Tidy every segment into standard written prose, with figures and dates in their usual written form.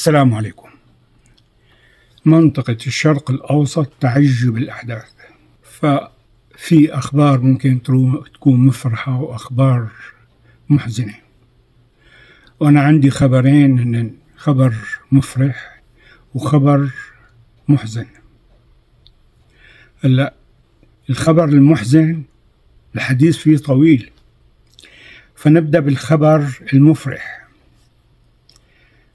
السلام عليكم. منطقة الشرق الأوسط تعج بالأحداث، ففي أخبار ممكن تكون مفرحة وأخبار محزنة، وأنا عندي خبرين، إن خبر مفرح وخبر محزن. هلا الخبر المحزن الحديث فيه طويل، فنبدأ بالخبر المفرح.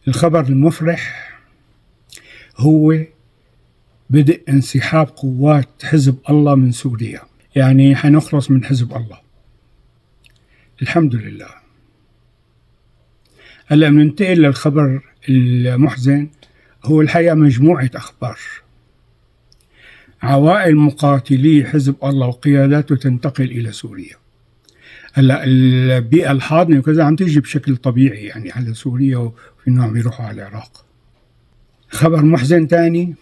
الخبر المفرح هو بدء انسحاب قوات حزب الله من سوريا، يعني حنخلص من حزب الله الحمد لله. هلا بننتقل للخبر المحزن، هو الحقيقة مجموعة أخبار. عوائل مقاتلي حزب الله وقياداته تنتقل إلى سوريا. هلا البيئة الحاضنة وكذا عم تيجي بشكل طبيعي يعني على سوريا، وفي انهم يروحوا على العراق. خبر محزن تاني،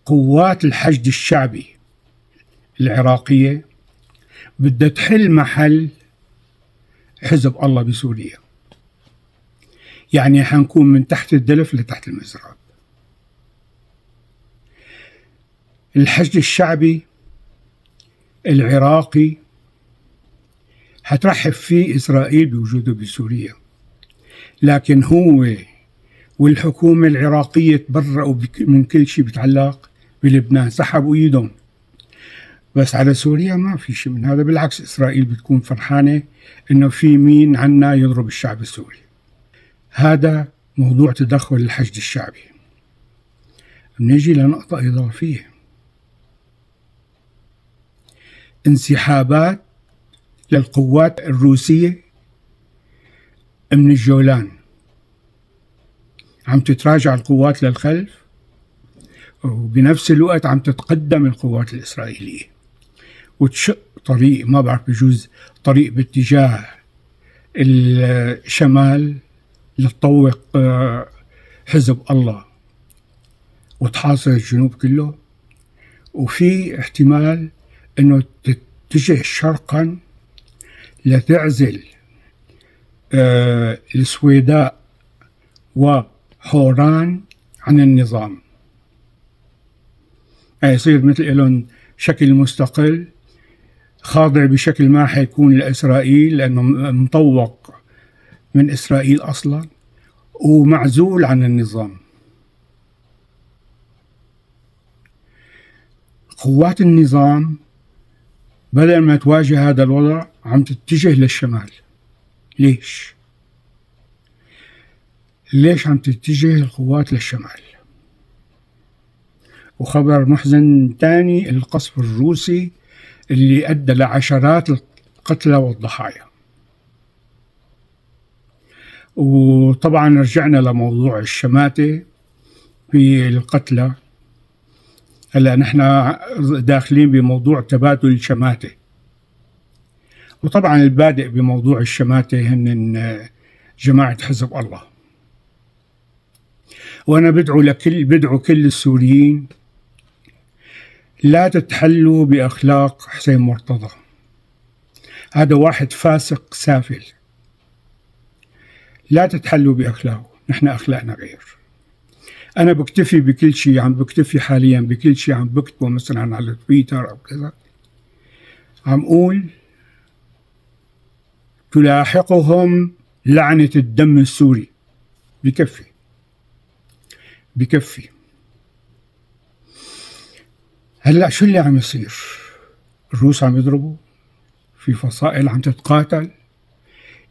قوات الحشد الشعبي العراقية بدها تحل محل حزب الله بسوريا، يعني حنكون من تحت الدلف لتحت المزراب. الحشد الشعبي العراقي حترحب فيه إسرائيل بوجوده بسوريا، لكن هو والحكومة العراقية تبرأوا من كل شيء بيتعلق بلبنان، سحبوا ايدهم. بس على سوريا ما في شيء من هذا، بالعكس إسرائيل بتكون فرحانة إنه في مين عنا يضرب الشعب السوري. هذا موضوع تدخل الحشد الشعبي. بنيجي لنقطة إضافية، انسحابات للقوات الروسية من الجولان. عم تتراجع القوات للخلف، وبنفس الوقت عم تتقدم القوات الإسرائيلية وتشق طريق، ما بعرف بجوز طريق باتجاه الشمال لتطوق حزب الله وتحاصر الجنوب كله، وفي احتمال انه تتجه شرقا لتعزل السويداء وحوران عن النظام، يصير مثل لهم شكل مستقل خاضع بشكل ما حيكون لإسرائيل، لأنه مطوق من إسرائيل أصلا ومعزول عن النظام. قوات النظام بدل ما تواجه هذا الوضع عم تتجه للشمال. ليش عم تتجه القوات للشمال؟ وخبر محزن تاني، القصف الروسي اللي أدى لعشرات القتلى والضحايا. وطبعا رجعنا لموضوع الشماتة في القتلى. هلا نحن داخلين بموضوع تبادل الشماتة، وطبعا البادئ بموضوع الشماتة هن جماعة حزب الله. وأنا بدعو كل السوريين لا تتحلوا بأخلاق حسين مرتضى، هذا واحد فاسق سافل. لا تتحلوا بأخلاقه، نحن أخلاقنا غير. أنا بكتفي بكل شيء، عم بكتفي حاليا بكل شيء عم بكتبه مثلا على تويتر أو كذا، عم أقول تلاحقهم لعنة الدم السوري. بكفي. هلأ شو اللي عم يصير؟ الروس عم يضربوا، في فصائل عم تتقاتل.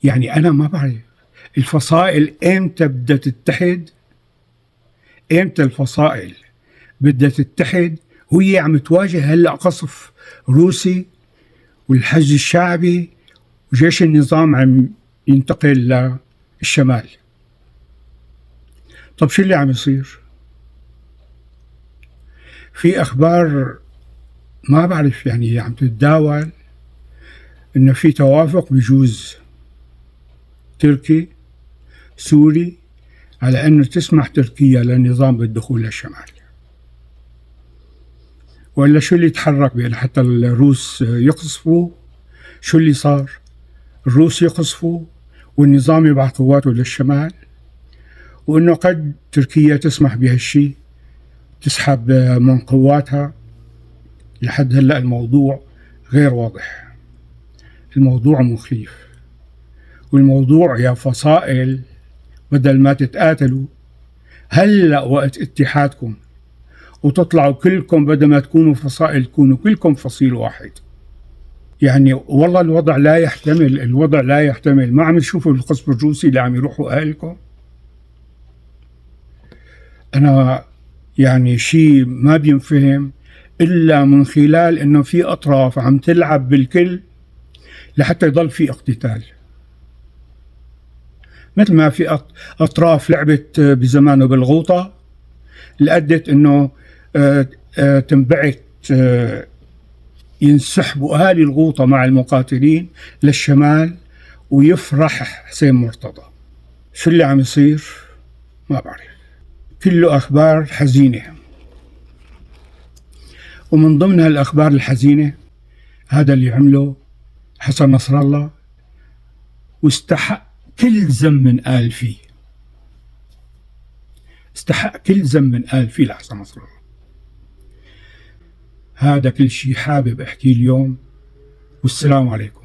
يعني أنا ما بعرف الفصائل إمتى بدها تتحد، إمتى الفصائل بدها تتحد وهي عم تواجه هلأ قصف روسي والحشد الشعبي وجيش النظام عم ينتقل للشمال. طب شو اللي عم يصير؟ في أخبار ما بعرف يعني عم تتداول إنه في توافق بجوز تركي سوري على أنه تسمح تركيا للنظام بالدخول للشمال. ولا شو اللي تحرك بين حتى الروس يقصفوا؟ شو اللي صار؟ الروس يقصفوا والنظام يبعث قواته للشمال، وأنه قد تركيا تسمح بهالشيء، تسحب من قواتها. لحد هلأ الموضوع غير واضح، الموضوع مخيف، والموضوع يا فصائل بدل ما تتقاتلوا هلأ وقت اتحادكم وتطلعوا كلكم، بدل ما تكونوا فصائل تكونوا كلكم فصيل واحد. يعني والله الوضع لا يحتمل، الوضع لا يحتمل. ما عم تشوفوا القصف الروسي اللي عم يروحوا أهلكم؟ أنا يعني شيء ما بينفهم إلا من خلال إنه في أطراف عم تلعب بالكل لحتى يضل في اقتتال، مثل ما في أطراف لعبت بزمانه بالغوطة لأدت إنه تنبعث ينسحبوا أهالي الغوطة مع المقاتلين للشمال ويفرح حسين مرتضى. شو اللي عم يصير؟ ما بعرف، كله أخبار حزينة. ومن ضمن هالأخبار الحزينة هذا اللي عمله حسن نصر الله، واستحق كل ذم من قال فيه، استحق كل ذم من قال فيه لحسن نصر الله. هذا كل شيء حابب أحكيه اليوم، والسلام عليكم.